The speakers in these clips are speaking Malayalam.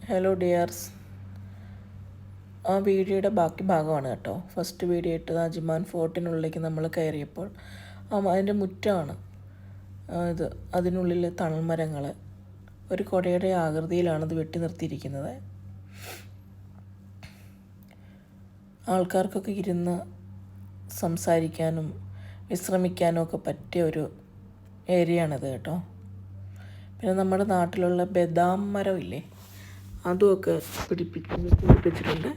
ഹലോ ഡിയർസ്, ആ വീഡിയോയുടെ ബാക്കി ഭാഗമാണ് കേട്ടോ. ഫസ്റ്റ് വീഡിയോ ഇട്ടത് അജ്മാൻ ഫോർട്ടിനുള്ളിലേക്ക് നമ്മൾ കയറിയപ്പോൾ അതിൻ്റെ മുറ്റമാണ് ഇത്. അതിനുള്ളിൽ തണൽമരങ്ങൾ ഒരു കുടയുടെ ആകൃതിയിലാണ് ഇത് വെട്ടി നിർത്തിയിരിക്കുന്നത്. ആൾക്കാർക്കൊക്കെ ഇരുന്ന് സംസാരിക്കാനും വിശ്രമിക്കാനും ഒക്കെ പറ്റിയ ഒരു ഏരിയയാണിത് കേട്ടോ. പിന്നെ നമ്മുടെ നാട്ടിലുള്ള ബദാം മരം ഇല്ലേ, അതുമൊക്കെ പിടിപ്പിച്ചിട്ടുണ്ട്.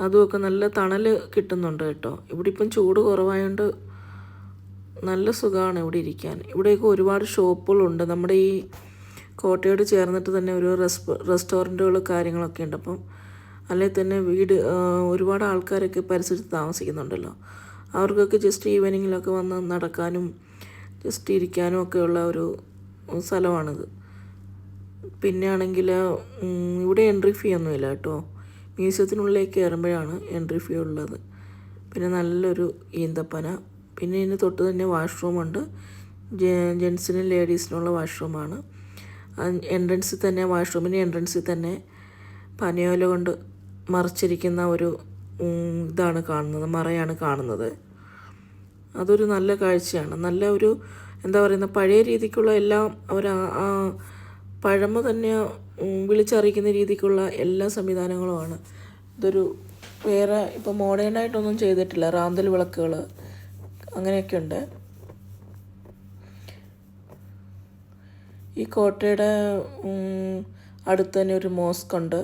അതുമൊക്കെ നല്ല തണൽ കിട്ടുന്നുണ്ട് കേട്ടോ. ഇവിടെ ഇപ്പം ചൂട് കുറവായതുകൊണ്ട് നല്ല സുഖമാണ് ഇവിടെ ഇരിക്കാൻ. ഇവിടെയൊക്കെ ഒരുപാട് ഷോപ്പുകളുണ്ട്. നമ്മുടെ ഈ കോട്ടയോട് ചേർന്നിട്ട് തന്നെ ഒരു റെസ്റ്റോറൻറ്റുകൾ കാര്യങ്ങളൊക്കെ ഉണ്ട്. അപ്പം അല്ലെങ്കിൽ തന്നെ ഒരുപാട് ആൾക്കാരൊക്കെ പരിസരത്ത് താമസിക്കുന്നുണ്ടല്ലോ. അവർക്കൊക്കെ ജസ്റ്റ് ഈവനിങ്ങിലൊക്കെ വന്ന് നടക്കാനും ജസ്റ്റ് ഇരിക്കാനും ഒക്കെയുള്ള ഒരു സ്ഥലമാണിത്. പിന്നെ ആണെങ്കിൽ ഇവിടെ എൻട്രി ഫീ ഒന്നുമില്ല കേട്ടോ. മ്യൂസിയത്തിനുള്ളിലേക്ക് കയറുമ്പോഴാണ് എൻട്രി ഫീ ഉള്ളത്. പിന്നെ നല്ലൊരു ഈന്തപ്പന. പിന്നെ ഇതിന് തൊട്ട് തന്നെ വാഷ്റൂമുണ്ട്. ജെൻസിനും ലേഡീസിനുള്ള വാഷ്റൂമാണ്. എൻട്രൻസിൽ തന്നെ വാഷ്റൂമിൻ്റെ എൻട്രൻസിൽ തന്നെ പനയോല കൊണ്ട് മറച്ചിരിക്കുന്ന ഒരു ഇതാണ് കാണുന്നത്, മറയാണ് കാണുന്നത്. അതൊരു നല്ല കാഴ്ചയാണ്. നല്ല ഒരു എന്താ പറയുന്ന പഴയ രീതിക്കുള്ള എല്ലാം പഴമ തന്നെ വിളിച്ചറിയിക്കുന്ന രീതിക്കുള്ള എല്ലാ സംവിധാനങ്ങളുമാണ്. ഇതൊരു വേറെ ഇപ്പോൾ മോഡേണായിട്ടൊന്നും ചെയ്തിട്ടില്ല. റാന്തൽ വിളക്കുകൾ അങ്ങനെയൊക്കെ ഉണ്ട്. ഈ കോട്ടയുടെ അടുത്ത് തന്നെ ഒരു മോസ്ക് ഉണ്ട്.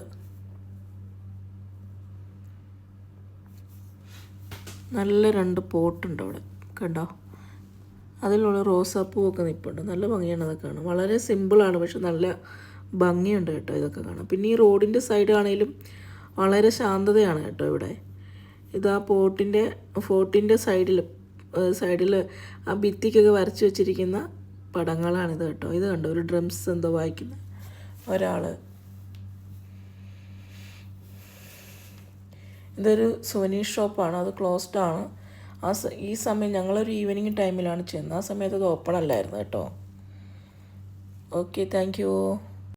നല്ല 2 പോട്ടുണ്ട് അവിടെ കണ്ടോ. അതിലുള്ള റോസാപ്പൂവൊക്കെ നിൽപ്പുണ്ട്. നല്ല ഭംഗിയാണ് അതൊക്കെ കാണാൻ. വളരെ സിമ്പിളാണ്, പക്ഷെ നല്ല ഭംഗിയുണ്ട് കേട്ടോ ഇതൊക്കെ കാണാം. പിന്നെ ഈ റോഡിൻ്റെ സൈഡാണെങ്കിലും വളരെ ശാന്തതയാണ് കേട്ടോ ഇവിടെ. ഇത് ആ ഫോർട്ടിൻ്റെ സൈഡിൽ ആ ഭിത്തിക്കൊക്കെ വരച്ച് വെച്ചിരിക്കുന്ന പടങ്ങളാണിത് കേട്ടോ. ഇത് കണ്ടോ, ഒരു ഡ്രംസ് എന്തോ വായിക്കുന്ന ഒരാൾ. ഇതൊരു സുവനീർ ഷോപ്പാണ്. അത് ക്ലോസ്ഡ് ആണ്. ഈ സമയം ഞങ്ങളൊരു ഈവനിങ് ടൈമിലാണ് ചെന്നത്. ആ സമയത്ത് അത് ഓപ്പൺ അല്ലായിരുന്നു കേട്ടോ. Okay, thank you.